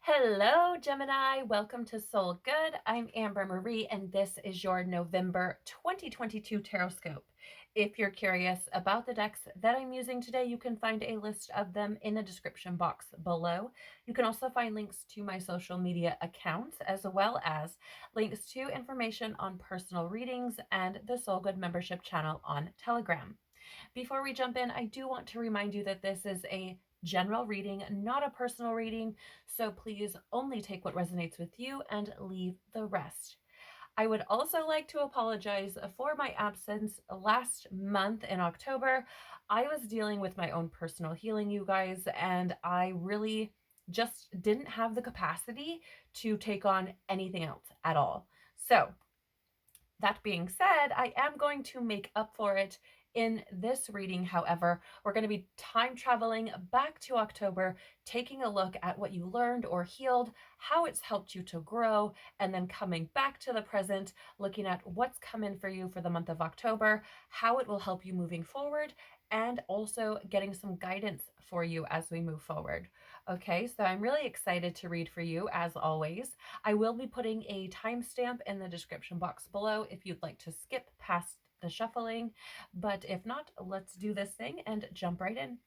Hello, Gemini. Welcome to Soul Good. I'm Amber Marie, and this is your November 2022 Tarotscope. If you're curious about the decks that I'm using today, you can find a list of them in the description box below. You can also find links to my social media accounts, as well as links to information on personal readings and the Soul Good membership channel on Telegram. Before we jump in, I do want to remind you that this is a general reading, not a personal reading, so please only take what resonates with you and leave the rest. I would also like to apologize for my absence last month in October. I was dealing with my own personal healing, you guys, and I really just didn't have the capacity to take on anything else at all. So, that being said, I am going to make up for it in this reading. However, we're going to be time traveling back to October, taking a look at what you learned or healed, how it's helped you to grow, and then coming back to the present, looking at what's coming for you for the month of October, how it will help you moving forward, and also getting some guidance for you as we move forward. Okay, so I'm really excited to read for you as always. I will be putting a timestamp in the description box below if you'd like to skip past the shuffling, but if not, let's do this thing and jump right in.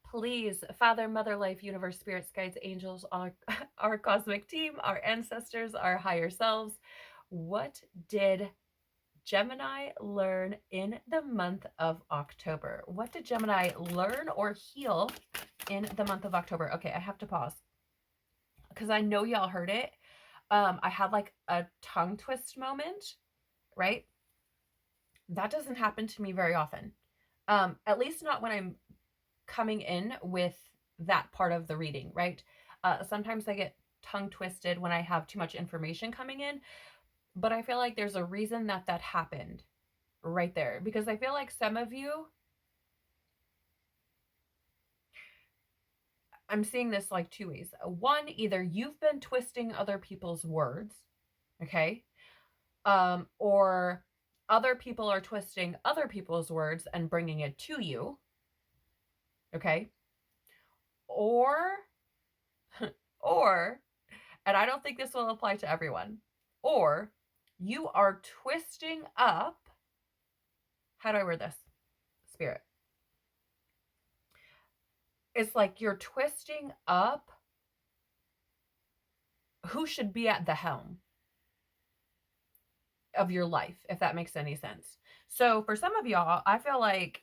Please, Father, Mother, Life, Universe, Spirits, Guides, Angels, our cosmic team, our ancestors, our higher selves, what did Gemini learn in the month of October? What did Gemini learn or heal in the month of October? Okay, I have to pause because I know y'all heard it. I had like a tongue twist moment, right? That doesn't happen to me very often. At least not when I'm coming in with that part of the reading, right? Sometimes I get tongue twisted when I have too much information coming in, but I feel like there's a reason that happened right there, because I feel like some of you, I'm seeing this like two ways. One, either you've been twisting other people's words, okay? Or other people are twisting other people's words and bringing it to you, okay? Or, or, and I don't think this will apply to everyone, or you are twisting up, how do I word this? Spirit. It's like you're twisting up who should be at the helm of your life, if that makes any sense. So for some of y'all, I feel like,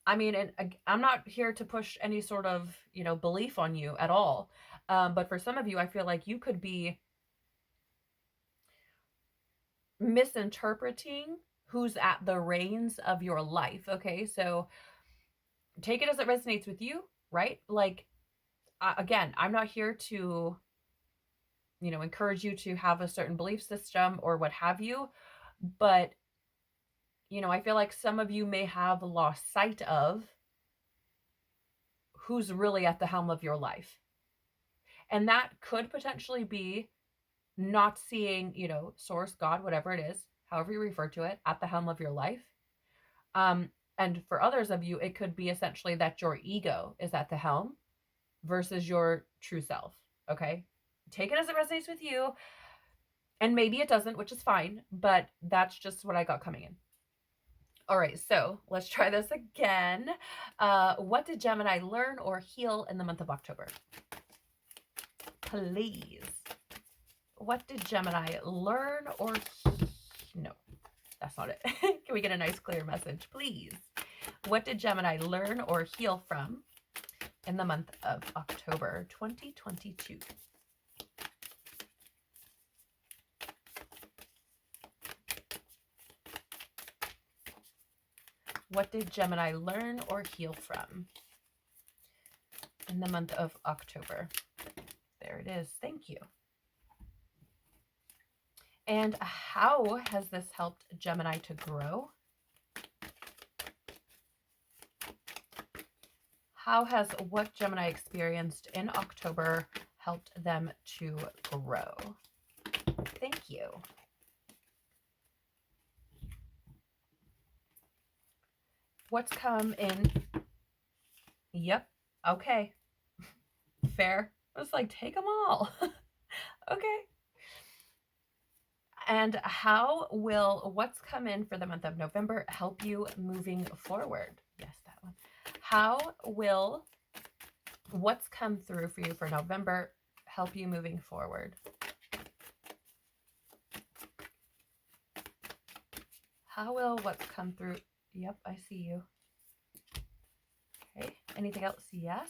I mean, and I'm not here to push any sort of, belief on you at all. But for some of you, I feel like you could be misinterpreting who's at the reins of your life. Okay, so take it as it resonates with you, right? Like, again, I'm not here to, encourage you to have a certain belief system or what have you. But, I feel like some of you may have lost sight of who's really at the helm of your life. And that could potentially be not seeing, source, God, whatever it is, however you refer to it, at the helm of your life. And for others of you, it could be essentially that your ego is at the helm versus your true self. Okay. Take it as it resonates with you. And maybe it doesn't, which is fine, but that's just what I got coming in. All right, so let's try this again. What did Gemini learn or heal in the month of October? Please. What did Gemini learn or no, that's not it. Can we get a nice clear message, please? What did Gemini learn or heal from in the month of October 2022? What did Gemini learn or heal from in the month of October? There it is. Thank you. And how has this helped Gemini to grow? How has what Gemini experienced in October helped them to grow? Thank you. What's come in? Yep. Okay. Fair. I was like, take them all. Okay. And how will what's come in for the month of November help you moving forward? Yes, that one. How will what's come through for you for November help you moving forward? How will what's come through? Yep, I see you. Okay. Anything else? Yes.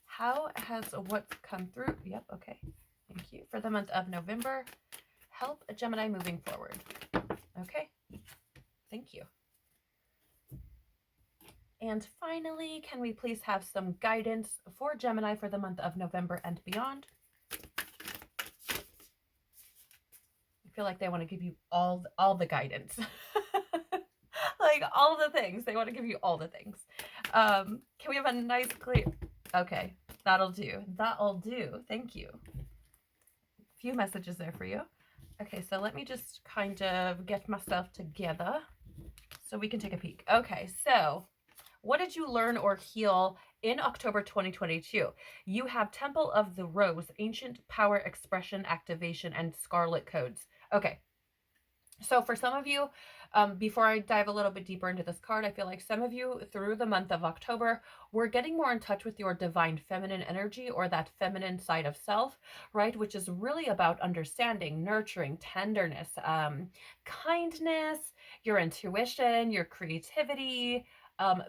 How has what's come through? Yep, okay. Thank you. For the month of November, help a Gemini moving forward. Okay. Thank you. And finally, can we please have some guidance for Gemini for the month of November and beyond? I feel like they want to give you all the guidance. Like all the things. They want to give you all the things. Can we have a nice clear... Okay, that'll do. That'll do. Thank you. A few messages there for you. Okay, so let me just kind of get myself together so we can take a peek. Okay, so what did you learn or heal in October 2022? You have Temple of the Rose, Ancient Power Expression Activation, and Scarlet Codes. Okay, so for some of you, before I dive a little bit deeper into this card, I feel like some of you through the month of October, we're getting more in touch with your divine feminine energy or that feminine side of self, right? Which is really about understanding, nurturing, tenderness, kindness, your intuition, your creativity,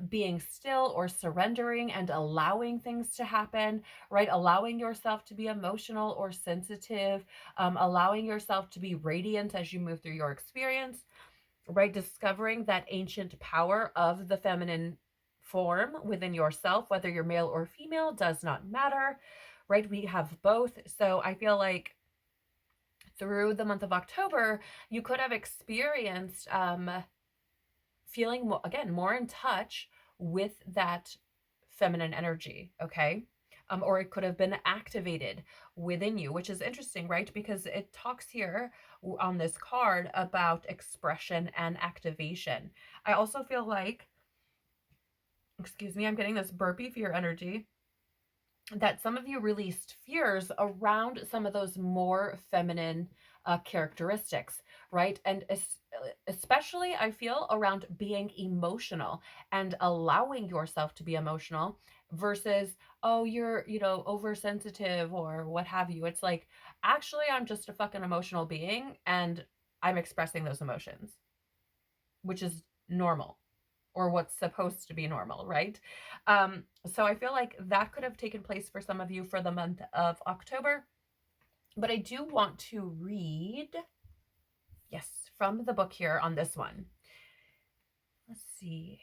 being still or surrendering and allowing things to happen, right? Allowing yourself to be emotional or sensitive, allowing yourself to be radiant as you move through your experience, right? Discovering that ancient power of the feminine form within yourself, whether you're male or female, does not matter, right? We have both. So I feel like through the month of October, you could have experienced feeling more, again, more in touch with that feminine energy, okay? Or it could have been activated within you, which is interesting, right? Because it talks here on this card about expression and activation. I also feel like, excuse me, I'm getting this burpee fear energy, that some of you released fears around some of those more feminine characteristics, right? And especially, I feel, around being emotional and allowing yourself to be emotional versus, oh, you're, oversensitive or what have you. It's like, actually, I'm just a fucking emotional being and I'm expressing those emotions, which is normal or what's supposed to be normal, right? So I feel like that could have taken place for some of you for the month of October. But I do want to read, yes, from the book here on this one. Let's see.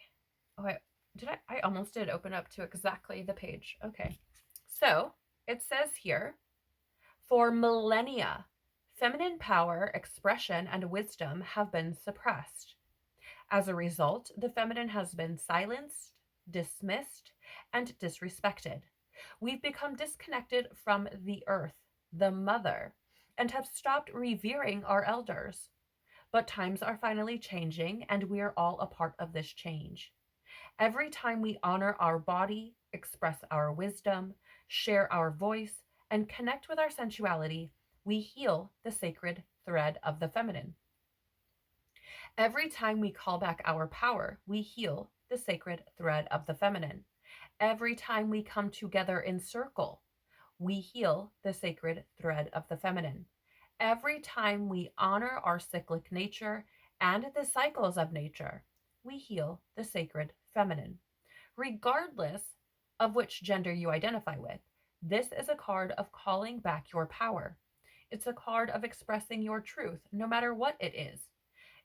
Oh, I almost did open up to exactly the page. Okay. So it says here, for millennia, feminine power, expression, and wisdom have been suppressed. As a result, the feminine has been silenced, dismissed, and disrespected. We've become disconnected from the earth, the mother, and have stopped revering our elders. But times are finally changing, and we are all a part of this change. Every time we honor our body, express our wisdom, share our voice, and connect with our sensuality, we heal the sacred thread of the feminine. Every time we call back our power, we heal the sacred thread of the feminine. Every time we come together in circle, we heal the sacred thread of the feminine. Every time we honor our cyclic nature and the cycles of nature, we heal the sacred feminine. Regardless of which gender you identify with, this is a card of calling back your power. It's a card of expressing your truth, no matter what it is.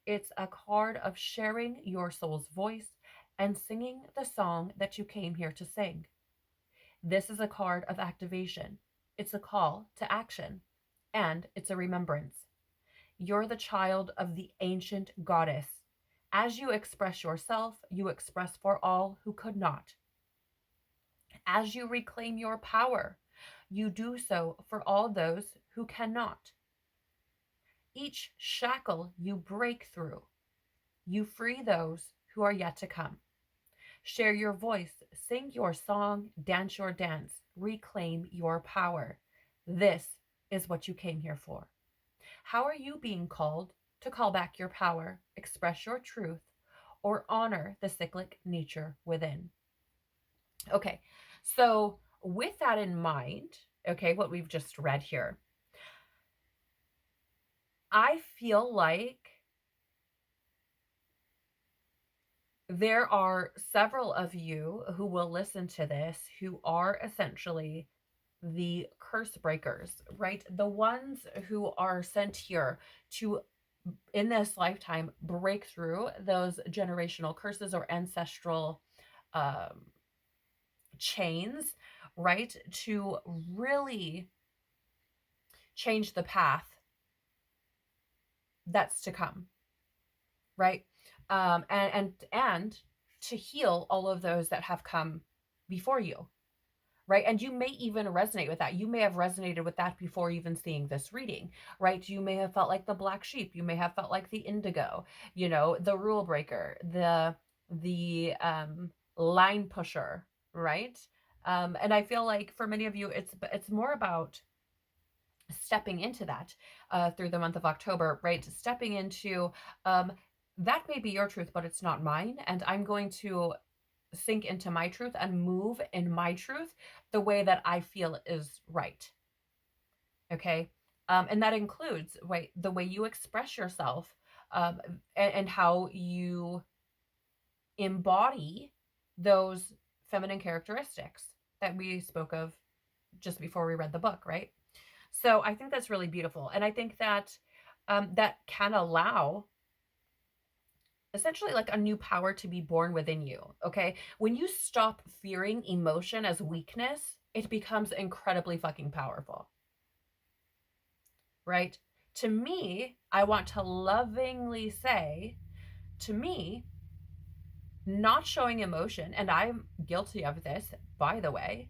It's a card of sharing your soul's voice and singing the song that you came here to sing. This is a card of activation. It's a call to action, and it's a remembrance. You're the child of the ancient goddess. As you express yourself, you express for all who could not. As you reclaim your power, you do so for all those who cannot. Each shackle you break through, you free those who are yet to come. Share your voice, sing your song, dance your dance, reclaim your power. This is what you came here for. How are you being called to call back your power, express your truth, or honor the cyclic nature within? Okay, so with that in mind, okay, what we've just read here, I feel like there are several of you who will listen to this who are essentially the curse breakers, right? The ones who are sent here to, in this lifetime, break through those generational curses or ancestral um, chains, right? To really change the path that's to come, right? And to heal all of those that have come before you, right? And you may even resonate with that. You may have resonated with that before even seeing this reading, right? You may have felt like the black sheep. You may have felt like the indigo, you know, the rule breaker, the line pusher, right? And I feel like for many of you, it's more about stepping into that through the month of October, right? Stepping into that may be your truth, but it's not mine. And I'm going to sink into my truth and move in my truth the way that I feel is right. Okay. And that includes the way you express yourself and how you embody those feminine characteristics that we spoke of just before we read the book, right? So I think that's really beautiful. And I think that that can allow essentially like a new power to be born within you. Okay. When you stop fearing emotion as weakness, it becomes incredibly fucking powerful. Right? To me, I want to lovingly say, to me, not showing emotion, and I'm guilty of this, by the way,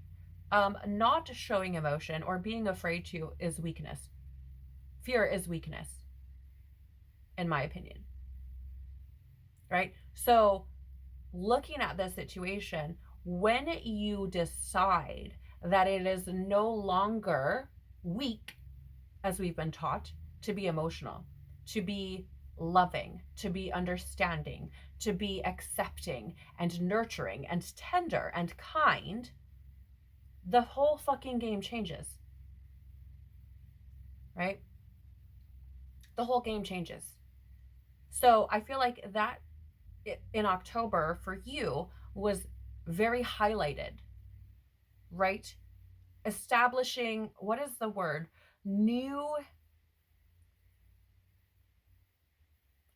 not showing emotion or being afraid to is weakness. Fear is weakness, in my opinion. Right? So, looking at this situation, when you decide that it is no longer weak, as we've been taught, to be emotional, to be loving, to be understanding, to be accepting and nurturing and tender and kind, the whole fucking game changes. Right? The whole game changes. So I feel like that in October for you was very highlighted, right? Establishing, what is the word? New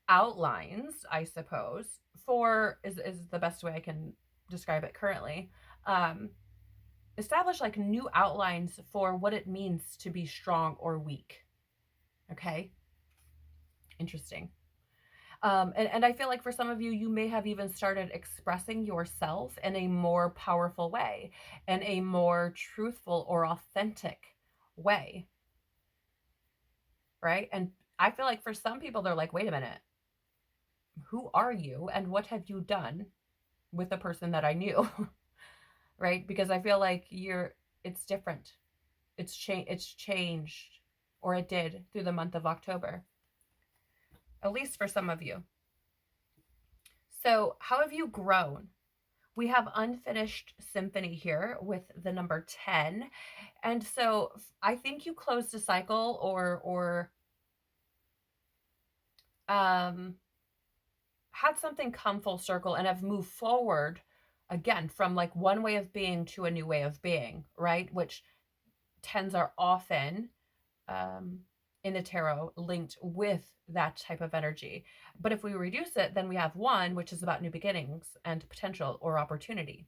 outlines, I suppose, for is the best way I can describe it currently. Establish like new outlines for what it means to be strong or weak. Okay. Interesting. And I feel like for some of you, you may have even started expressing yourself in a more powerful way, in a more truthful or authentic way. Right. And I feel like for some people, they're like, wait a minute, who are you and what have you done with the person that I knew? Right? Because I feel like it's different. It's changed, or it did through the month of October, at least for some of you. So how have you grown? We have unfinished symphony here with the number 10. And so I think you closed a cycle or had something come full circle and have moved forward again from like one way of being to a new way of being, right? Which tens are often in the tarot linked with that type of energy. But if we reduce it, then we have one, which is about new beginnings and potential or opportunity.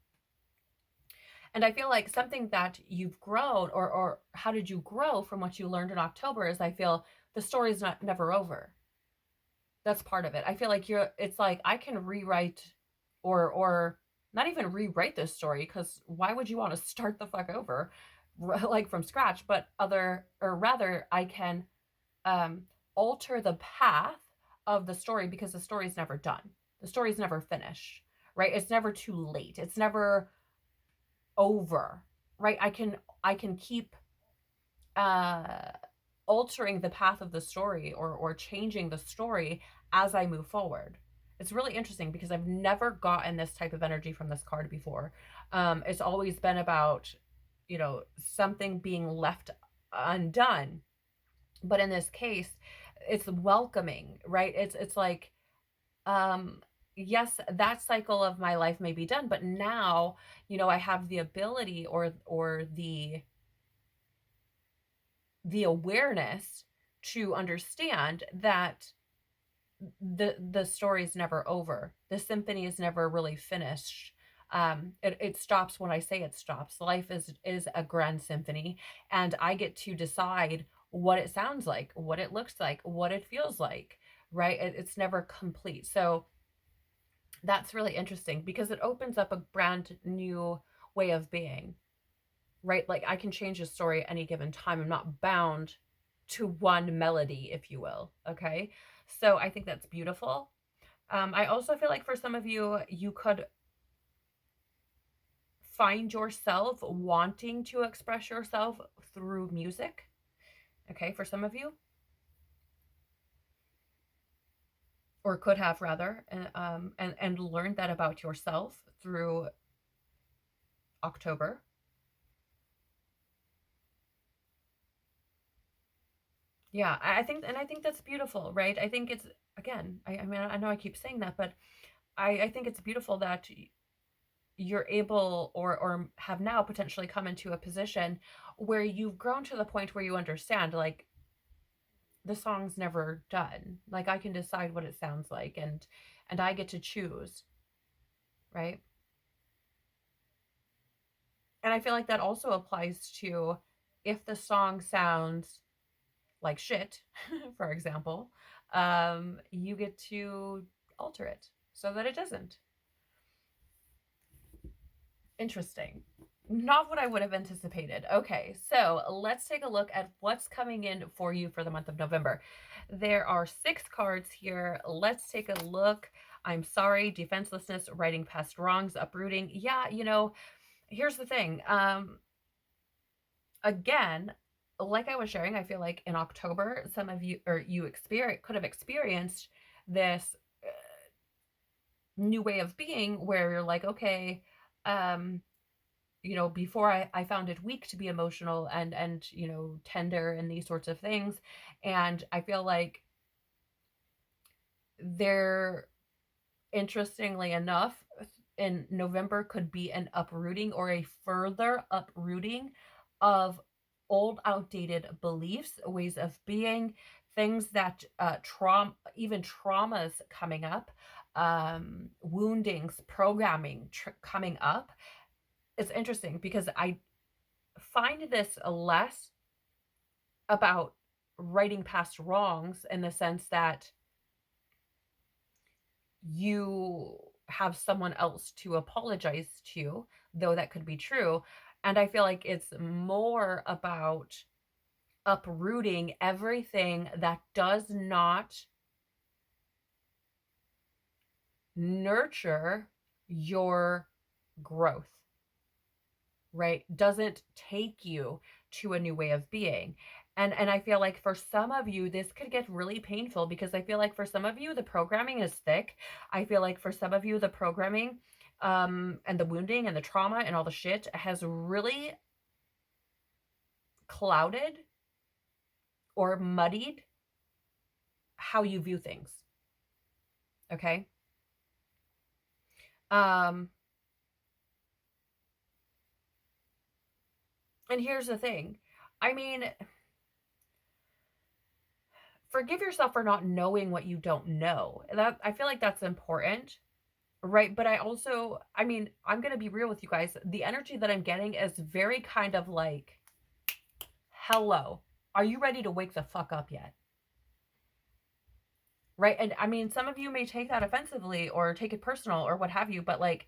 And I feel like something that you've grown or how did you grow from what you learned in October is I feel the story's never over. That's part of it. I feel like it's like I can rewrite or not even rewrite this story, because why would you want to start the fuck over like from scratch? But rather I can alter the path of the story, because the story's never done. The story's never finished, right? It's never too late. It's never over, right? I can keep uh altering the path of the story, or changing the story as I move forward. It's really interesting because I've never gotten this type of energy from this card before. It's always been about, something being left undone. But in this case, it's welcoming, right? It's like, um yes, that cycle of my life may be done, but now, I have the ability, or the awareness to understand that the story is never over. The symphony is never really finished. It stops when I say it stops. Life is a grand symphony, and I get to decide what it sounds like, what it looks like, what it feels like, right? It's never complete. So that's really interesting because it opens up a brand new way of being, right? Like, I can change a story at any given time. I'm not bound to one melody, if you will. Okay. So I think that's beautiful. I also feel like for some of you, you could find yourself wanting to express yourself through music. Okay. For some of you, or could have rather, and learned that about yourself through October. Yeah, I think that's beautiful, right? I think it's, again, I mean, I know I keep saying that, but I think it's beautiful that you're able, or have now potentially come into a position where you've grown to the point where you understand, like, the song's never done. Like, I can decide what it sounds like, and I get to choose, right? And I feel like that also applies to, if the song sounds like shit, for example, you get to alter it so that it doesn't. Interesting. Not what I would have anticipated. Okay, so let's take a look at what's coming in for you for the month of November. There are 6 cards here. Let's take a look. I'm sorry, defenselessness, righting past wrongs, uprooting. Yeah, here's the thing. Again, like I was sharing, I feel like in October, some of you, or you could have experienced this new way of being where you're like, okay, um, before I found it weak to be emotional and tender and these sorts of things. And I feel like there, interestingly enough, in November could be an uprooting, or a further uprooting of old, outdated beliefs, ways of being, things that even traumas coming up, woundings, programming coming up. It's interesting because I find this less about writing past wrongs, in the sense that you have someone else to apologize to, though that could be true. And I feel like it's more about uprooting everything that does not nurture your growth, right? Doesn't take you to a new way of being. And I feel like for some of you, this could get really painful, because I feel like for some of you, the programming is thick. I feel like for some of you, the programming, and the wounding and the trauma and all the shit has really clouded or muddied how you view things. Okay. And here's the thing. I mean, forgive yourself for not knowing what you don't know. That, I feel like that's important, right? But I also, I mean, I'm going to be real with you guys. The energy that I'm getting is very kind of like, hello, are you ready to wake the fuck up yet? Right? And I mean, some of you may take that offensively or take it personal or what have you, but like,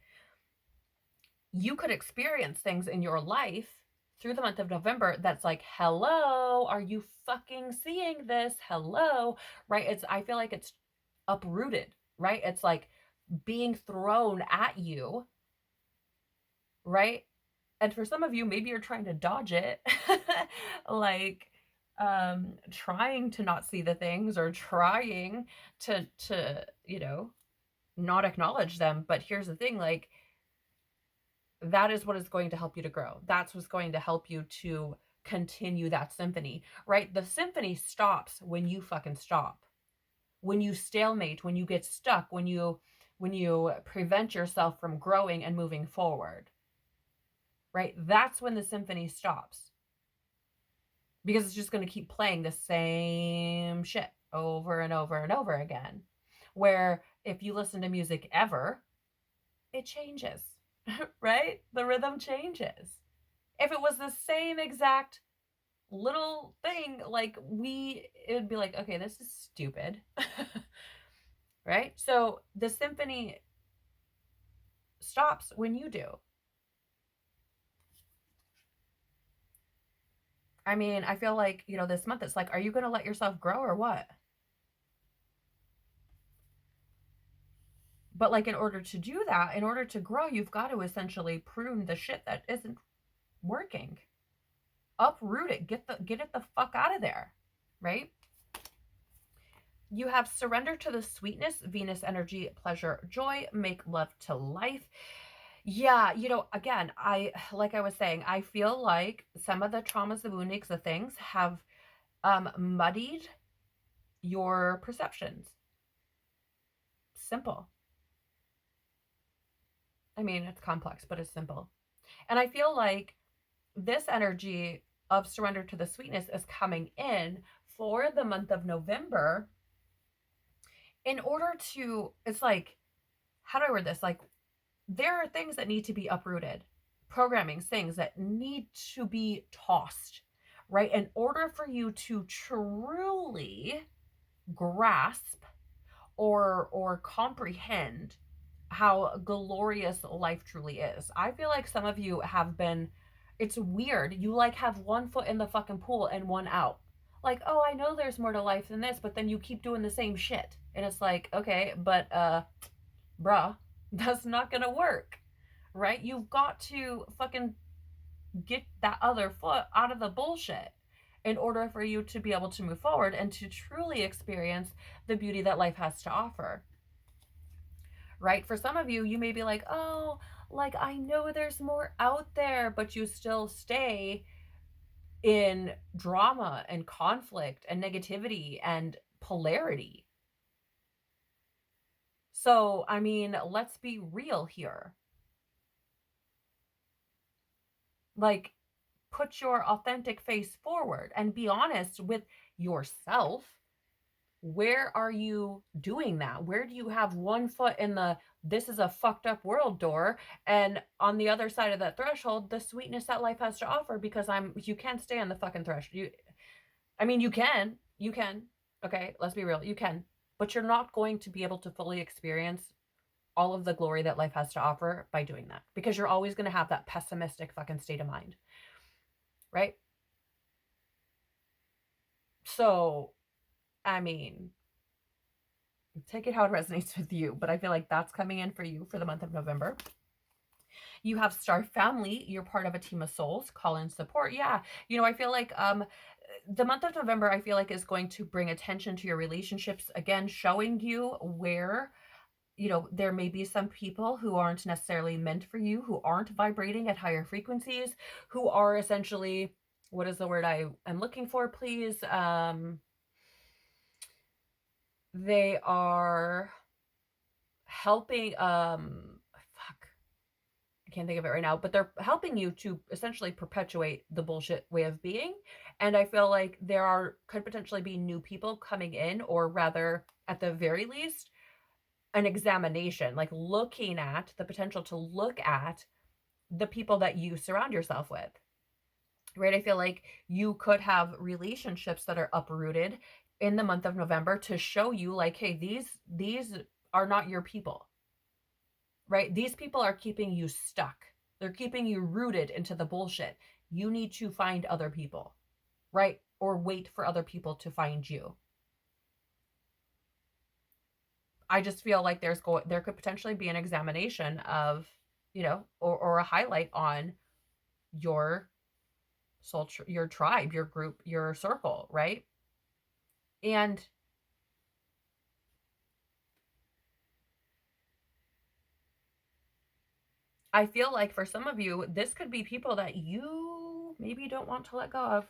you could experience things in your life through the month of November that's like, hello, are you fucking seeing this? Hello, right? I feel like it's uprooted, right? It's like being thrown at you, right? And for some of you, maybe you're trying to dodge it, like trying to not see the things or trying to, not acknowledge them. But here's the thing, like, that is what is going to help you to grow. That's what's going to help you to continue that symphony, right? The symphony stops when you fucking stop. When you stalemate, when you get stuck, when you prevent yourself from growing and moving forward. Right? That's when the symphony stops. Because it's just going to keep playing the same shit over and over and over again. Where if you listen to music ever, it changes. Right? The rhythm changes. If it was the same exact little thing, like it would be like, okay, this is stupid. Right? So the symphony stops when you do. I mean, I feel like, this month it's like, are you going to let yourself grow or what? But like, in order to do that, in order to grow, you've got to essentially prune the shit that isn't working. Uproot it. Get it the fuck out of there. Right? You have surrender to the sweetness, Venus energy, pleasure, joy, make love to life. Yeah, again, like I was saying, I feel like some of the traumas, the woundings, the things have muddied your perceptions. Simple. I mean, it's complex, but it's simple. And I feel like this energy of surrender to the sweetness is coming in for the month of November in order to, it's like, how do I word this? Like, there are things that need to be uprooted, programming, things that need to be tossed, right? In order for you to truly grasp or comprehend how glorious life truly is. I feel like some of you have been, it's weird. You like have one foot in the fucking pool and one out. Like, oh, I know there's more to life than this, but then you keep doing the same shit. And it's like, okay, but bruh, that's not gonna work. Right? You've got to fucking get that other foot out of the bullshit in order for you to be able to move forward and to truly experience the beauty that life has to offer. Right? For some of you, you may be like, oh, like I know there's more out there, but you still stay in drama and conflict and negativity and polarity. So, I mean, let's be real here. Like, put your authentic face forward and be honest with yourself. Where are you doing that? Where do you have one foot in the this is a fucked up world door, and on the other side of that threshold, the sweetness that life has to offer? Because you can't stay on the fucking threshold. You can. Okay, let's be real. You can. But you're not going to be able to fully experience all of the glory that life has to offer by doing that. Because you're always going to have that pessimistic fucking state of mind. Right? So, I mean, take it how it resonates with you, but I feel like that's coming in for you for the month of November. You have Star Family. You're part of a team of souls. Call in support. Yeah. I feel like the month of November, I feel like, is going to bring attention to your relationships. Again, showing you where, there may be some people who aren't necessarily meant for you, who aren't vibrating at higher frequencies, who are essentially, what is the word I am looking for, please? They are helping, I can't think of it right now, but they're helping you to essentially perpetuate the bullshit way of being. And I feel like could potentially be new people coming in, or rather, at the very least, an examination, like looking at the potential to look at the people that you surround yourself with. Right? I feel like you could have relationships that are uprooted in the month of November to show you, like, hey, these are not your people. Right? These people are keeping you stuck. They're keeping you rooted into the bullshit. You need to find other people, right? Or wait for other people to find you. I just feel like there could potentially be an examination of, or a highlight on your your tribe, your group, your circle, right? And I feel like for some of you, this could be people that you maybe don't want to let go of.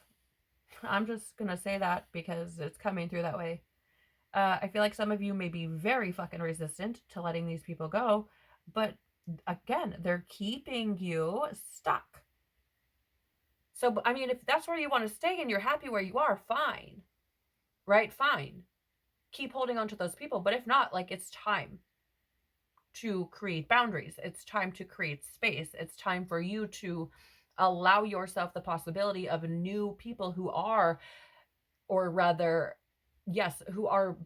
I'm just gonna say that because it's coming through that way. I feel like some of you may be very fucking resistant to letting these people go, but again, they're keeping you stuck. So, I mean, if that's where you want to stay and you're happy where you are, fine, right? Fine. Keep holding on to those people. But if not, like, it's time to create boundaries. It's time to create space. It's time for you to allow yourself the possibility of new people who are, or rather, yes, who are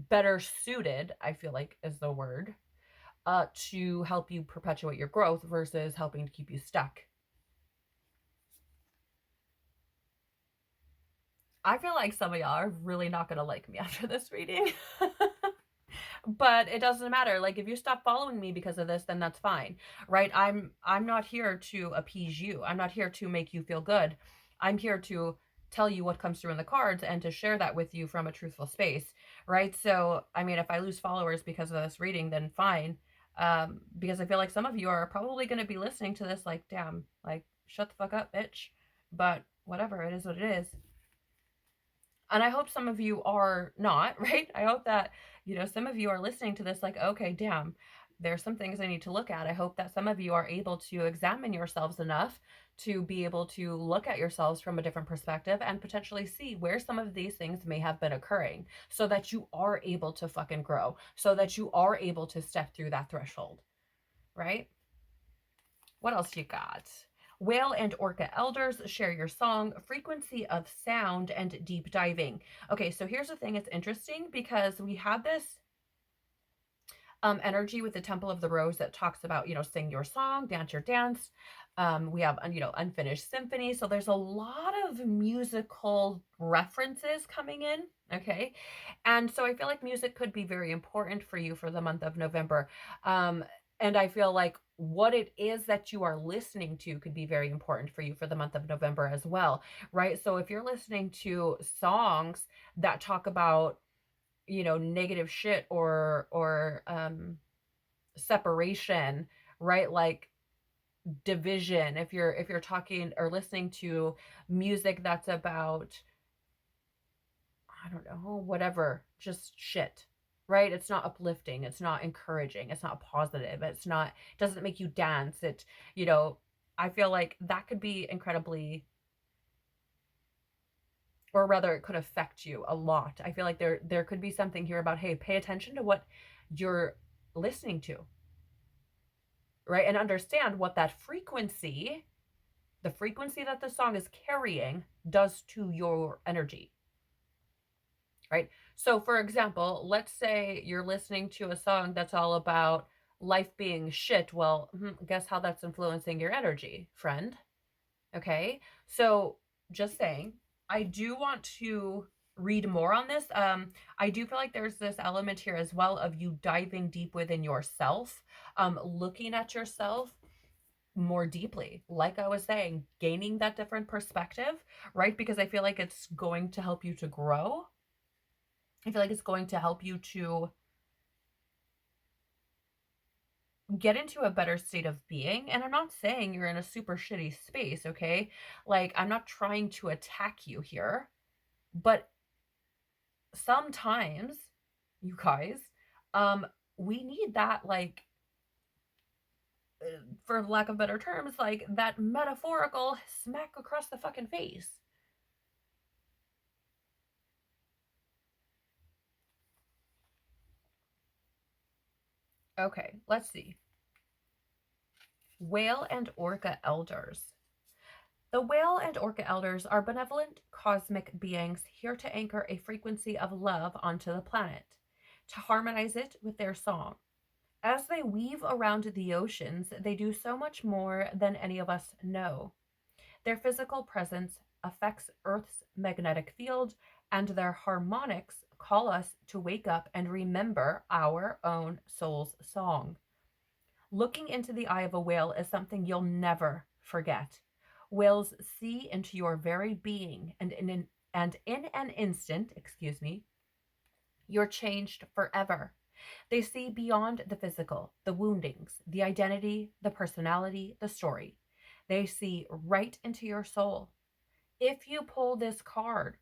better suited, I feel like is the word, to help you perpetuate your growth versus helping to keep you stuck. I feel like some of y'all are really not going to like me after this reading. But it doesn't matter. Like, if you stop following me because of this, then that's fine, right? I'm not here to appease you. I'm not here to make you feel good. I'm here to tell you what comes through in the cards and to share that with you from a truthful space, right? So, I mean, if I lose followers because of this reading, then fine. Because I feel like some of you are probably going to be listening to this like, damn, like, shut the fuck up, bitch. But whatever, it is what it is. And I hope some of you are not, right? I hope that, some of you are listening to this like, okay, damn, there's some things I need to look at. I hope that some of you are able to examine yourselves enough to be able to look at yourselves from a different perspective and potentially see where some of these things may have been occurring so that you are able to fucking grow, so that you are able to step through that threshold, right? What else you got? Whale and Orca elders share your song, frequency of sound, and deep diving. Okay, so here's the thing. It's interesting because we have this energy with the Temple of the Rose that talks about, sing your song, dance your dance. We have, unfinished symphony. So there's a lot of musical references coming in. Okay. And so I feel like music could be very important for you for the month of November. And I feel like what it is that you are listening to could be very important for you for the month of November as well, right? So if you're listening to songs that talk about, negative shit or separation, right? Like division, if you're talking or listening to music that's about, I don't know, whatever, just shit, right? It's not uplifting. It's not encouraging. It's not positive. It doesn't make you dance. I feel like that could be incredibly, or rather it could affect you a lot. I feel like there could be something here about, hey, pay attention to what you're listening to, right? And understand what that frequency, the frequency that the song is carrying, does to your energy, right? So, for example, let's say you're listening to a song that's all about life being shit. Well, guess how that's influencing your energy, friend? Okay. So, just saying, I do want to read more on this. I do feel like there's this element here as well of you diving deep within yourself, looking at yourself more deeply. Like I was saying, gaining that different perspective, right? Because I feel like it's going to help you to grow. I feel like it's going to help you to get into a better state of being. And I'm not saying you're in a super shitty space, okay? Like, I'm not trying to attack you here, but sometimes, you guys, we need that, like, for lack of better terms, like that metaphorical smack across the fucking face. Okay, let's see. Whale and Orca elders. The whale and orca elders are benevolent cosmic beings here to anchor a frequency of love onto the planet, to harmonize it with their song. As they weave around the oceans, they do so much more than any of us know. Their physical presence affects Earth's magnetic field, and their harmonics call us to wake up and remember our own soul's song. Looking into the eye of a whale is something you'll never forget. Whales see into your very being, and in an instant, you're changed forever. They see beyond the physical, the woundings, the identity, the personality, the story. They see right into your soul. If you pull this card,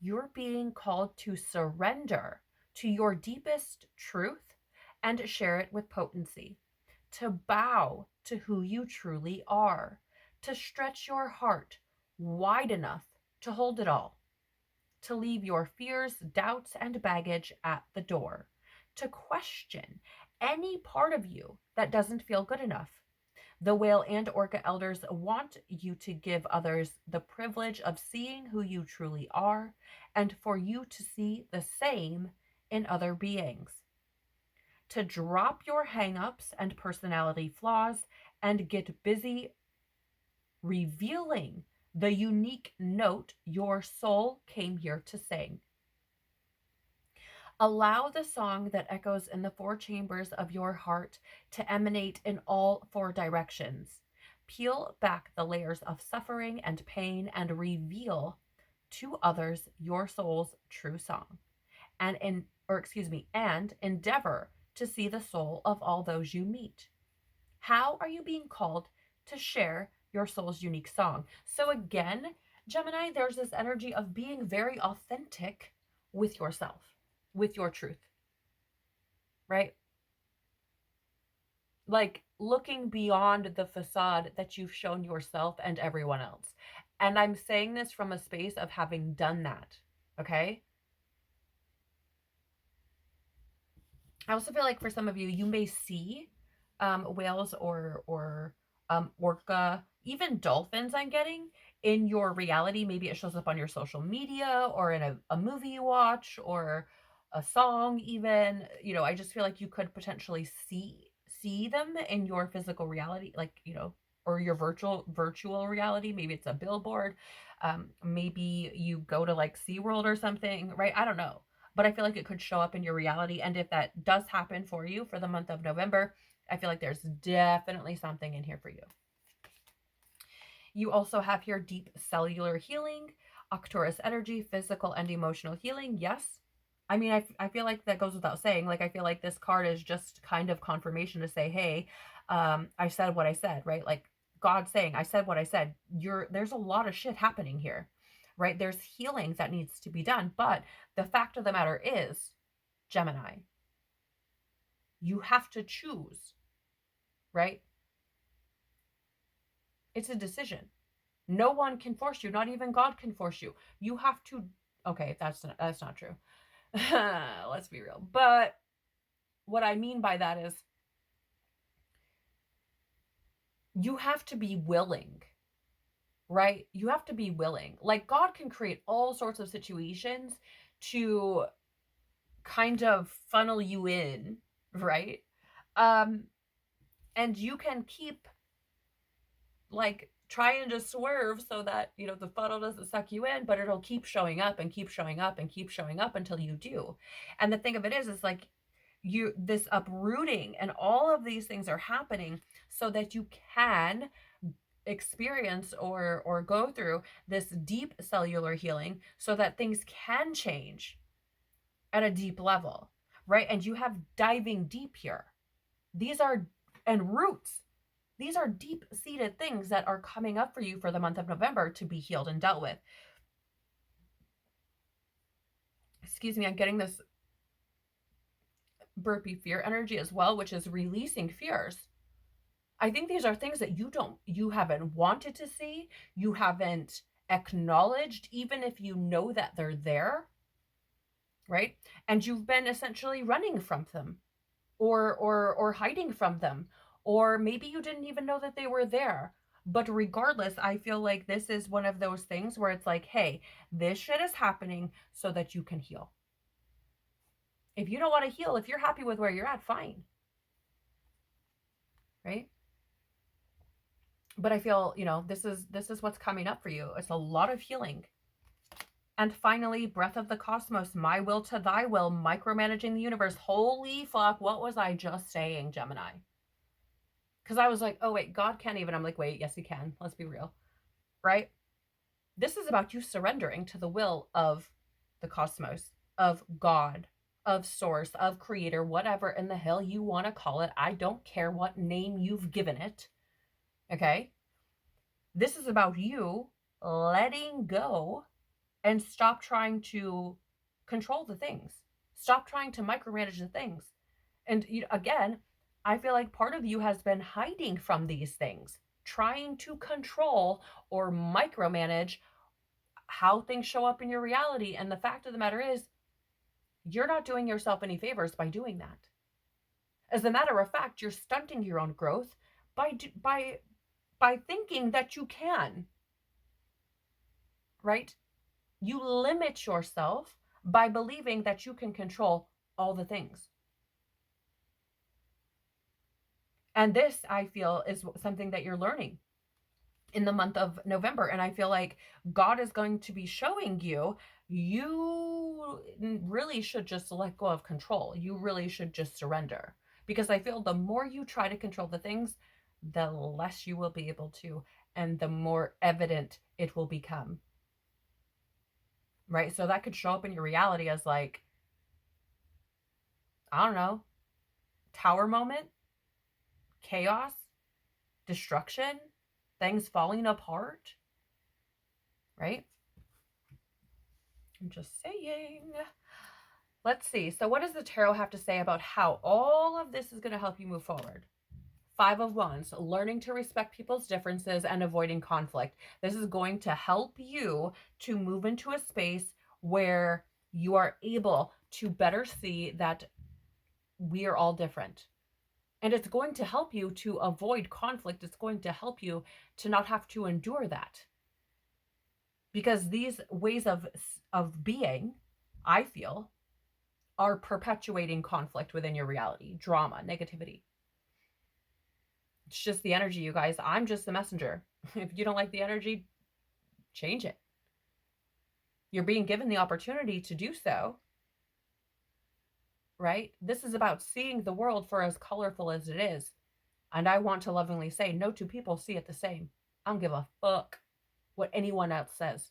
you're being called to surrender to your deepest truth and share it with potency, to bow to who you truly are, to stretch your heart wide enough to hold it all, to leave your fears, doubts, and baggage at the door, to question any part of you that doesn't feel good enough. The whale and orca elders want you to give others the privilege of seeing who you truly are, and for you to see the same in other beings. To drop your hangups and personality flaws and get busy revealing the unique note your soul came here to sing. Allow the song that echoes in the four chambers of your heart to emanate in all four directions. Peel back the layers of suffering and pain and reveal to others your soul's true song. And endeavor to see the soul of all those you meet. How are you being called to share your soul's unique song? So again, Gemini, there's this energy of being very authentic with yourself, with your truth, right? Like looking beyond the facade that you've shown yourself and everyone else. And I'm saying this from a space of having done that, okay? I also feel like for some of you, you may see whales or orca, even dolphins I'm getting in your reality. Maybe it shows up on your social media or in a movie you watch or a song even. You know, I just feel like you could potentially see them in your physical reality, like, you know, or your virtual reality. Maybe it's a billboard. Maybe you go to like SeaWorld or something, right? I don't know. But I feel like it could show up in your reality. And if that does happen for you for the month of November, I feel like there's definitely something in here for you. You also have here deep cellular healing, Arcturus energy, physical and emotional healing. Yes. I mean, I feel like that goes without saying. Like, I feel like this card is just kind of confirmation to say, hey, I said what I said, right? Like God saying, I said what I said. There's a lot of shit happening here, right? There's healing that needs to be done. But the fact of the matter is, Gemini, you have to choose, right? It's a decision. No one can force you. Not even God can force you. You have to. Okay, that's not true. Let's be real. But what I mean by that is you have to be willing, right? You have to be willing. Like God can create all sorts of situations to kind of funnel you in, right? And you can keep like trying to swerve so that, you know, the funnel doesn't suck you in, but it'll keep showing up and keep showing up and keep showing up until you do. And the thing of it is like this uprooting and all of these things are happening so that you can experience or go through this deep cellular healing so that things can change at a deep level, right? And you have diving deep here. These are, and roots. These are deep-seated things that are coming up for you for the month of November to be healed and dealt with. Excuse me, I'm getting this burpee fear energy as well, which is releasing fears. I think these are things that you haven't wanted to see, you haven't acknowledged, even if you know that they're there, right? And you've been essentially running from them or hiding from them, or maybe you didn't even know that they were there. But regardless, I feel like this is one of those things where it's like, hey, this shit is happening so that you can heal. If you don't want to heal, if you're happy with where you're at, fine. Right? But I feel, you know, this is what's coming up for you. It's a lot of healing. And finally, breath of the cosmos, my will to thy will, micromanaging the universe. Holy fuck, what was I just saying, Gemini? Because I was like, oh, wait, God can't even. I'm like, wait, yes, he can. Let's be real, right? This is about you surrendering to the will of the cosmos, of God, of source, of creator, whatever in the hell you want to call it. I don't care what name you've given it. Okay? This is about you letting go and stop trying to control the things. Stop trying to micromanage the things. And again, I feel like part of you has been hiding from these things, trying to control or micromanage how things show up in your reality. And the fact of the matter is, you're not doing yourself any favors by doing that. As a matter of fact, you're stunting your own growth by thinking that you can, right? You limit yourself by believing that you can control all the things. And this, I feel, is something that you're learning in the month of November. And I feel like God is going to be showing you, you really should just let go of control. You really should just surrender. Because I feel the more you try to control the things, the less you will be able to, and the more evident it will become. Right? So that could show up in your reality as like, I don't know, tower moment, chaos, destruction, things falling apart, right? I'm just saying. Let's see. So what does the tarot have to say about how all of this is going to help you move forward? 5 of Wands, learning to respect people's differences and avoiding conflict. This is going to help you to move into a space where you are able to better see that we are all different. And it's going to help you to avoid conflict. It's going to help you to not have to endure that. Because these ways of being, I feel, are perpetuating conflict within your reality, drama, negativity. It's just the energy, you guys. I'm just the messenger. If you don't like the energy, change it. You're being given the opportunity to do so, right? This is about seeing the world for as colorful as it is. And I want to lovingly say, no two people see it the same. I don't give a fuck what anyone else says.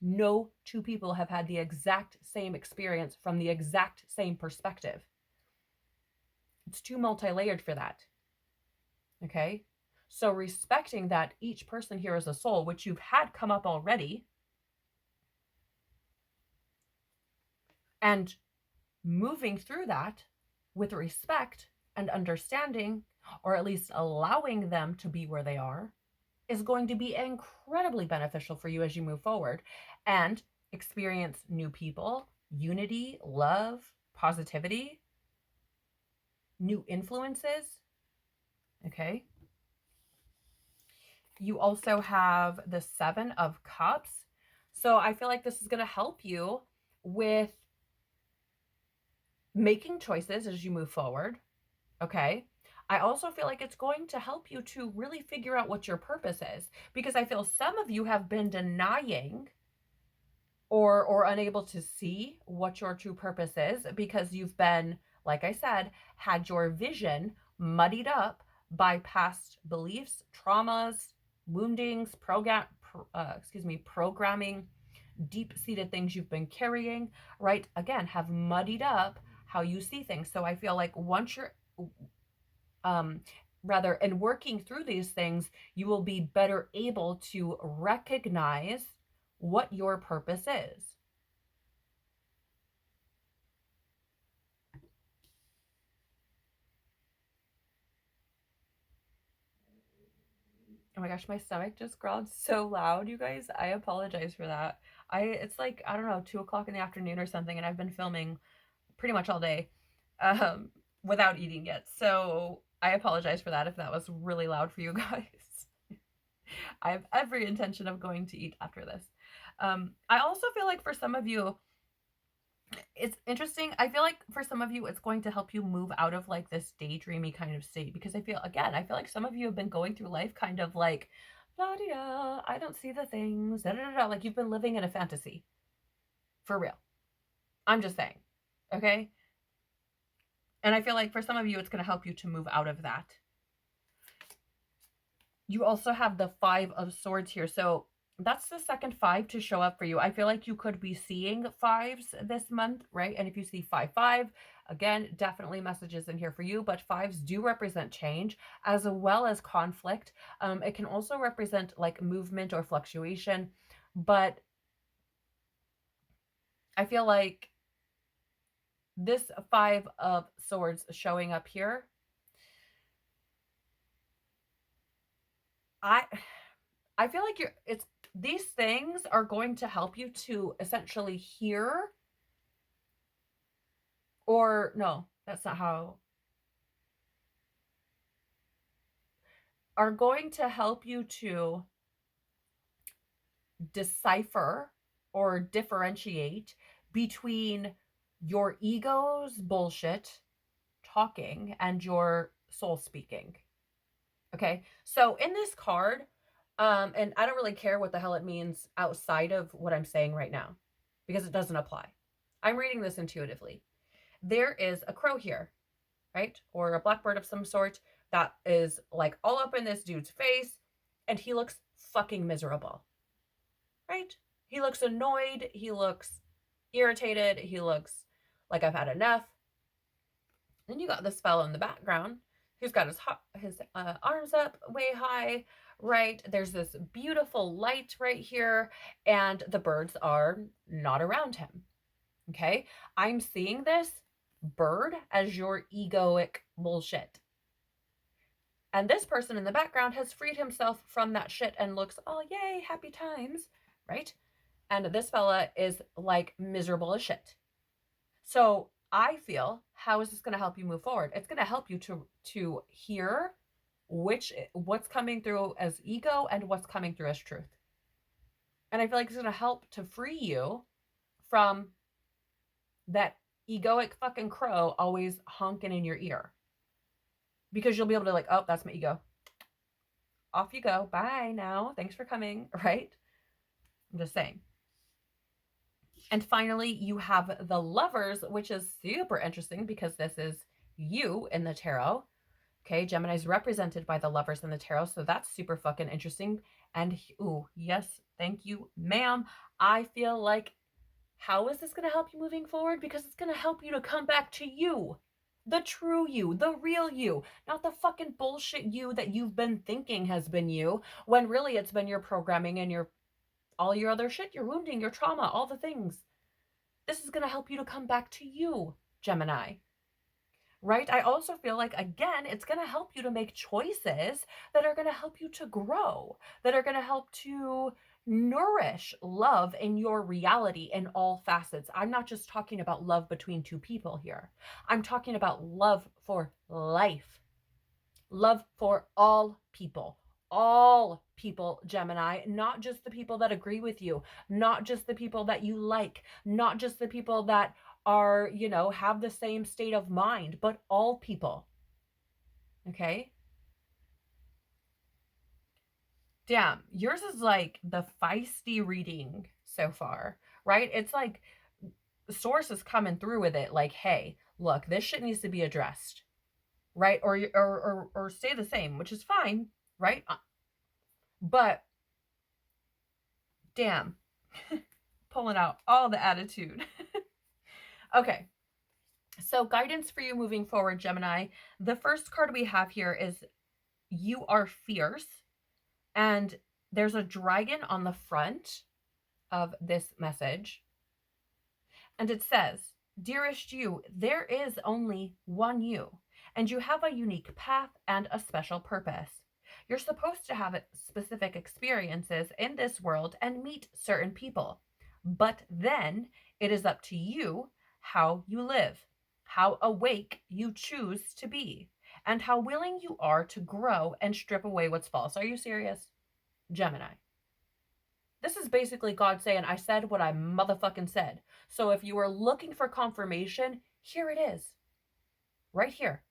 No two people have had the exact same experience from the exact same perspective. It's too multi-layered for that. Okay? So respecting that each person here is a soul, which you've had come up already, and moving through that with respect and understanding, or at least allowing them to be where they are, is going to be incredibly beneficial for you as you move forward and experience new people, unity, love, positivity, new influences. Okay. You also have the 7 of Cups. So I feel like this is going to help you with making choices as you move forward. Okay. I also feel like it's going to help you to really figure out what your purpose is, because I feel some of you have been denying or unable to see what your true purpose is because you've been, like I said, had your vision muddied up by past beliefs, traumas, woundings, programming, deep-seated things you've been carrying, right? Again, have muddied up how you see things. So I feel like once you're rather, in working through these things, you will be better able to recognize what your purpose is. Oh my gosh, my stomach just growled so loud, you guys. I apologize for that. It's like, I don't know, 2 o'clock in the afternoon or something, and I've been filming pretty much all day um, without eating yet. So I apologize for that if that was really loud for you guys. I have every intention of going to eat after this. I also feel like for some of you, it's interesting. I feel like for some of you, it's going to help you move out of like this daydreamy kind of state, because I feel like some of you have been going through life kind of like, la di da, I don't see the things, da da da, like you've been living in a fantasy, For real. I'm just saying. Okay? And I feel like for some of you, it's going to help you to move out of that. You also have the Five of Swords here. So that's the second five to show up for you. I feel like you could be seeing fives this month, right? And if you see 5-5, again, definitely messages in here for you. But fives do represent change as well as conflict. It can also represent like movement or fluctuation. But I feel like this Five of Swords showing up here, I feel like these things are going to help you to essentially hear, or no, that's not how, are going to help you to decipher or differentiate between your ego's bullshit talking and your soul speaking. Okay, so in this card, and I don't really care what the hell it means outside of what I'm saying right now, because it doesn't apply. I'm reading this intuitively. There is a crow here, right? Or a blackbird of some sort that is like all up in this dude's face, and he looks fucking miserable, right? He looks annoyed. He looks irritated. He looks like I've had enough. Then you got this fellow in the background who's got his arms up way high, right? There's this beautiful light right here, and the birds are not around him. Okay, I'm seeing this bird as your egoic bullshit. And this person in the background has freed himself from that shit and looks, oh, yay, happy times, right? And this fella is like miserable as shit. So I feel, how is this going to help you move forward? It's going to help you to hear what's coming through as ego and what's coming through as truth. And I feel like it's going to help to free you from that egoic fucking crow always honking in your ear. Because you'll be able to like, oh, that's my ego. Off you go. Bye now. Thanks for coming, right? I'm just saying. And finally, you have the Lovers, which is super interesting because this is you in the tarot. Okay, Gemini is represented by the Lovers in the tarot, so that's super fucking interesting. And, ooh, yes, thank you, ma'am. I feel like, how is this going to help you moving forward? Because it's going to help you to come back to you. The true you, the real you, not the fucking bullshit you that you've been thinking has been you, when really it's been your programming and all your other shit, your wounding, your trauma, all the things. This is going to help you to come back to you, Gemini. Right? I also feel like, again, it's going to help you to make choices that are going to help you to grow, that are going to help to nourish love in your reality in all facets. I'm not just talking about love between two people here. I'm talking about love for life, love for all people, Gemini, not just the people that agree with you, not just the people that you like, not just the people that are, have the same state of mind, but all people. Okay? Damn, yours is like the feisty reading so far, right? It's like the source is coming through with it like, hey, look, this shit needs to be addressed, right? Or stay the same, which is fine, right? But damn, pulling out all the attitude. Okay, so guidance for you moving forward, Gemini. The first card we have here is you are fierce, and there's a dragon on the front of this message. And it says, dearest you, there is only one you, and you have a unique path and a special purpose. You're supposed to have specific experiences in this world and meet certain people. But then it is up to you how you live, how awake you choose to be, and how willing you are to grow and strip away what's false. Are you serious? Gemini. This is basically God saying, I said what I motherfucking said. So if you are looking for confirmation, here it is. Right here.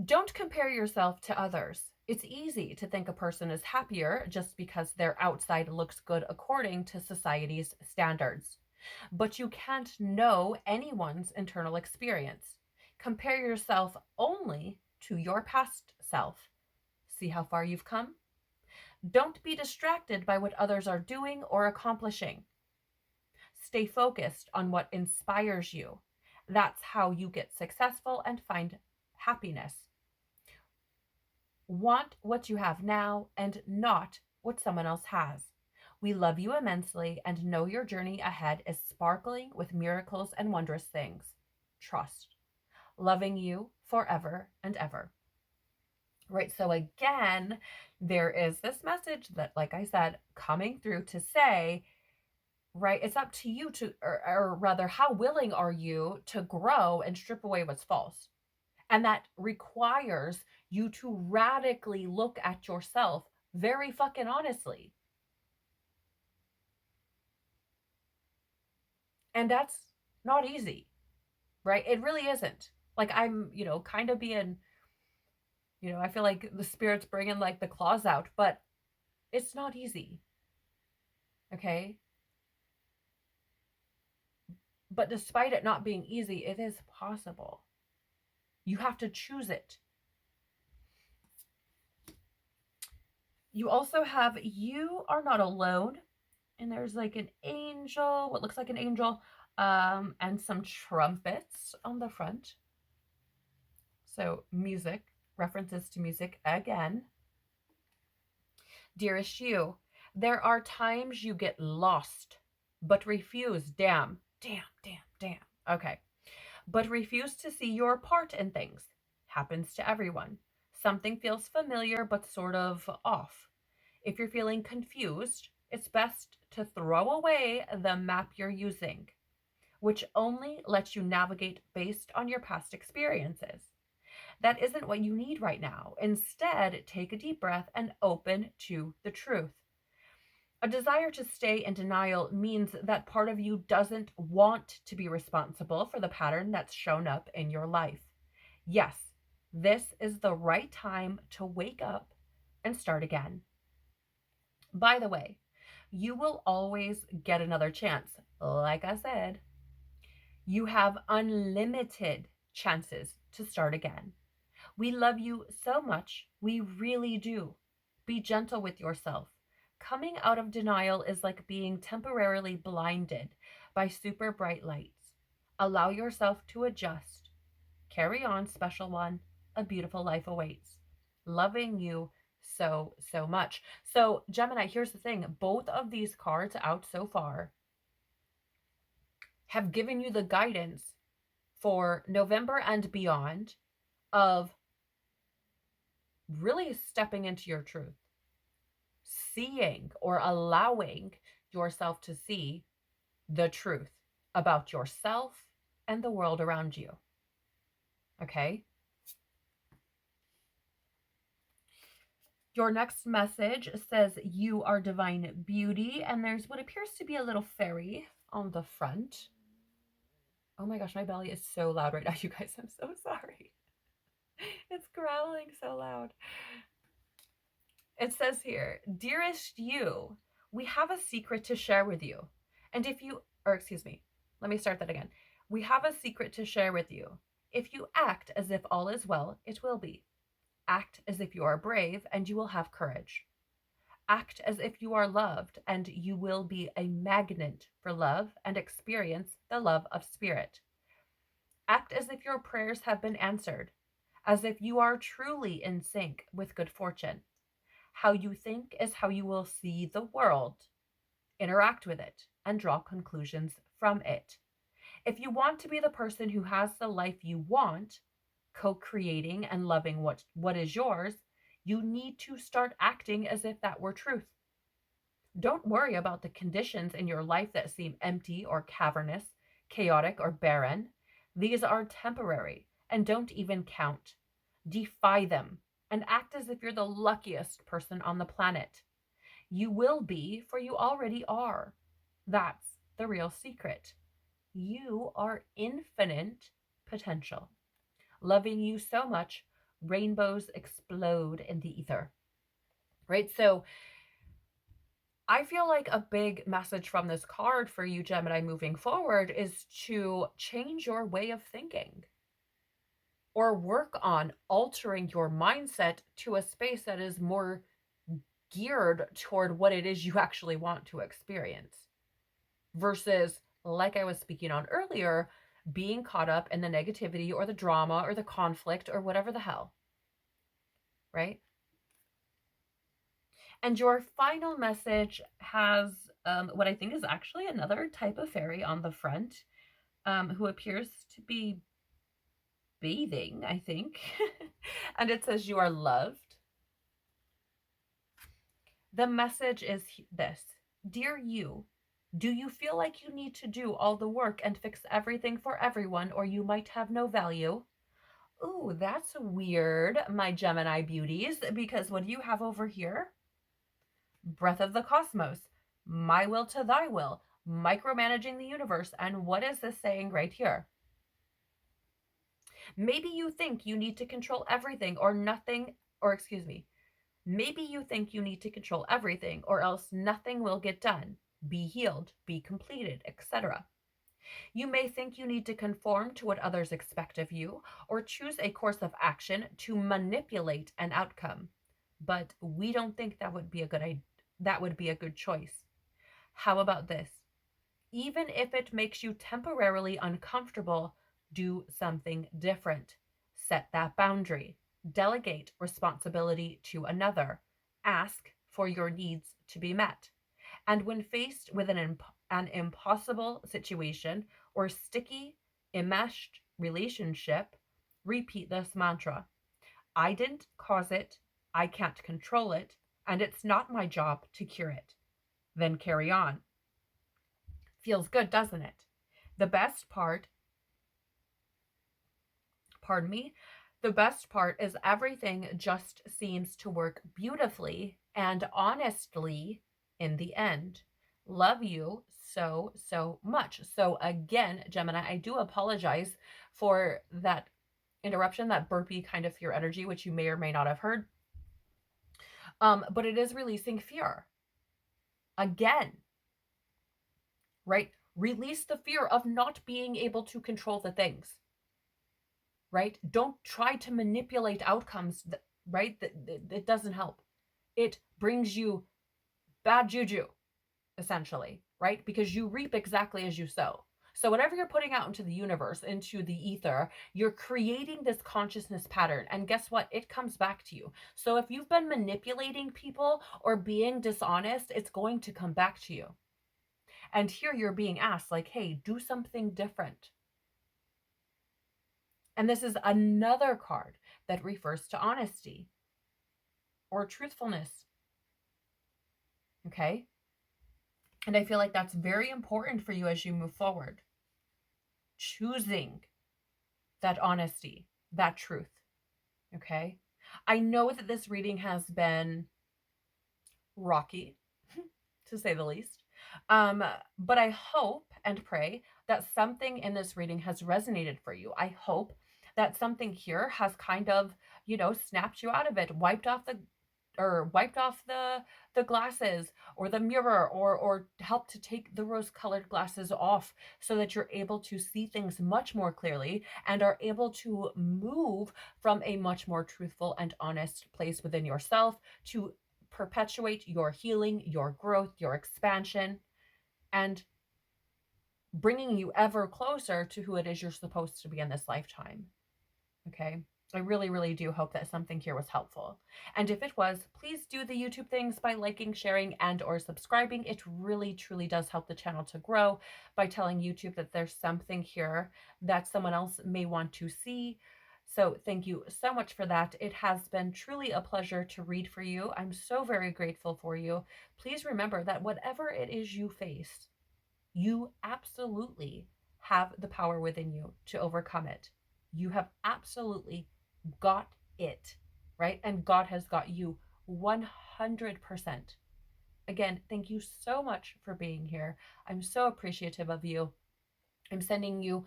Don't compare yourself to others. It's easy to think a person is happier just because their outside looks good according to society's standards. But you can't know anyone's internal experience. Compare yourself only to your past self. See how far you've come? Don't be distracted by what others are doing or accomplishing. Stay focused on what inspires you. That's how you get successful and find happiness. Want what you have now and not what someone else has. We love you immensely and know your journey ahead is sparkling with miracles and wondrous things. Trust. Loving you forever and ever. Right, so again, there is this message that, like I said, coming through to say, right, it's up to you to, or rather, how willing are you to grow and strip away what's false? And that requires you to radically look at yourself very fucking honestly. And that's not easy, right? It really isn't. Like I'm, kind of being, I feel like the spirit's bringing like the claws out, but it's not easy. Okay? But despite it not being easy, it is possible. You have to choose it. You also have you are not alone. And there's like an angel, what looks like an angel, and some trumpets on the front. So music, references to music again. Dearest you, there are times you get lost, but refuse, damn. Okay. But refuse to see your part in things. Happens to everyone. Something feels familiar but sort of off. If you're feeling confused, it's best to throw away the map you're using, which only lets you navigate based on your past experiences. That isn't what you need right now. Instead, take a deep breath and open to the truth. A desire to stay in denial means that part of you doesn't want to be responsible for the pattern that's shown up in your life. Yes, this is the right time to wake up and start again. By the way, you will always get another chance. Like I said, you have unlimited chances to start again. We love you so much. We really do. Be gentle with yourself. Coming out of denial is like being temporarily blinded by super bright lights. Allow yourself to adjust. Carry on, special one. A beautiful life awaits. Loving you so, so much. So, Gemini, here's the thing. Both of these cards out so far have given you the guidance for November and beyond of really stepping into your truth, seeing or allowing yourself to see the truth about yourself and the world around you. Okay? Your next message says you are divine beauty, and there's what appears to be a little fairy on the front. Oh my gosh, my belly is so loud right now, you guys. I'm so sorry. It's growling so loud. It says here, dearest you, we have a secret to share with you. And if you, or excuse me, let me start that again. We have a secret to share with you. If you act as if all is well, it will be. Act as if you are brave and you will have courage. Act as if you are loved and you will be a magnet for love and experience the love of spirit. Act as if your prayers have been answered, as if you are truly in sync with good fortune. How you think is how you will see the world, interact with it, and draw conclusions from it. If you want to be the person who has the life you want, co-creating and loving what is yours, you need to start acting as if that were truth. Don't worry about the conditions in your life that seem empty or cavernous, chaotic or barren. These are temporary and don't even count. Defy them and act as if you're the luckiest person on the planet. You will be, for you already are. That's the real secret. You are infinite potential. Loving you so much, rainbows explode in the ether, right? So I feel like a big message from this card for you, Gemini, moving forward is to change your way of thinking or work on altering your mindset to a space that is more geared toward what it is you actually want to experience versus, like I was speaking on earlier, being caught up in the negativity or the drama or the conflict or whatever the hell, right? And your final message has what I think is actually another type of fairy on the front, who appears to be bathing, I think. And it says, "You are loved." The message is this: Dear you, do you feel like you need to do all the work and fix everything for everyone, or you might have no value? Ooh, that's weird, my Gemini beauties, because what do you have over here? Breath of the cosmos, my will to thy will, micromanaging the universe. And what is this saying right here? Maybe you think you need to control everything or nothing, or excuse me, maybe you think you need to control everything or else nothing will get done, be healed, be completed, etc. You may think you need to conform to what others expect of you or choose a course of action to manipulate an outcome. But we don't think that would be a good choice. How about this? Even if it makes you temporarily uncomfortable, do something different. Set that boundary. Delegate responsibility to another. Ask for your needs to be met. And when faced with an impossible situation or sticky, enmeshed relationship, repeat this mantra: I didn't cause it, I can't control it, and it's not my job to cure it. Then carry on. Feels good, doesn't it? The best part, pardon me, the best part is everything just seems to work beautifully and honestly in the end. Love you so, so much. So, again, Gemini, I do apologize for that interruption, that burpy kind of fear energy, which you may or may not have heard. But it is releasing fear. Again, right? Release the fear of not being able to control the things, right? Don't try to manipulate outcomes, right? That doesn't help. It brings you bad juju, essentially, right? Because you reap exactly as you sow. So whatever you're putting out into the universe, into the ether, you're creating this consciousness pattern. And guess what? It comes back to you. So if you've been manipulating people or being dishonest, it's going to come back to you. And here you're being asked, like, hey, do something different. And this is another card that refers to honesty or truthfulness. Okay? And I feel like that's very important for you as you move forward. Choosing that honesty, that truth. Okay? I know that this reading has been rocky, to say the least. But I hope and pray that something in this reading has resonated for you. I hope that something here has kind of, snapped you out of it, wiped off the glasses or the mirror, or helped to take the rose colored glasses off so that you're able to see things much more clearly and are able to move from a much more truthful and honest place within yourself to perpetuate your healing, your growth, your expansion, and bringing you ever closer to who it is you're supposed to be in this lifetime. Okay? I really, really do hope that something here was helpful. And if it was, please do the YouTube things by liking, sharing, and or subscribing. It really, truly does help the channel to grow by telling YouTube that there's something here that someone else may want to see. So thank you so much for that. It has been truly a pleasure to read for you. I'm so very grateful for you. Please remember that whatever it is you face, you absolutely have the power within you to overcome it. You have absolutely got it, right? And God has got you 100%. Again, thank you so much for being here. I'm so appreciative of you. I'm sending you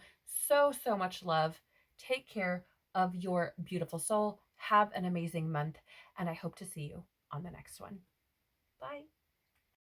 so, so much love. Take care of your beautiful soul. Have an amazing month, and I hope to see you on the next one. Bye.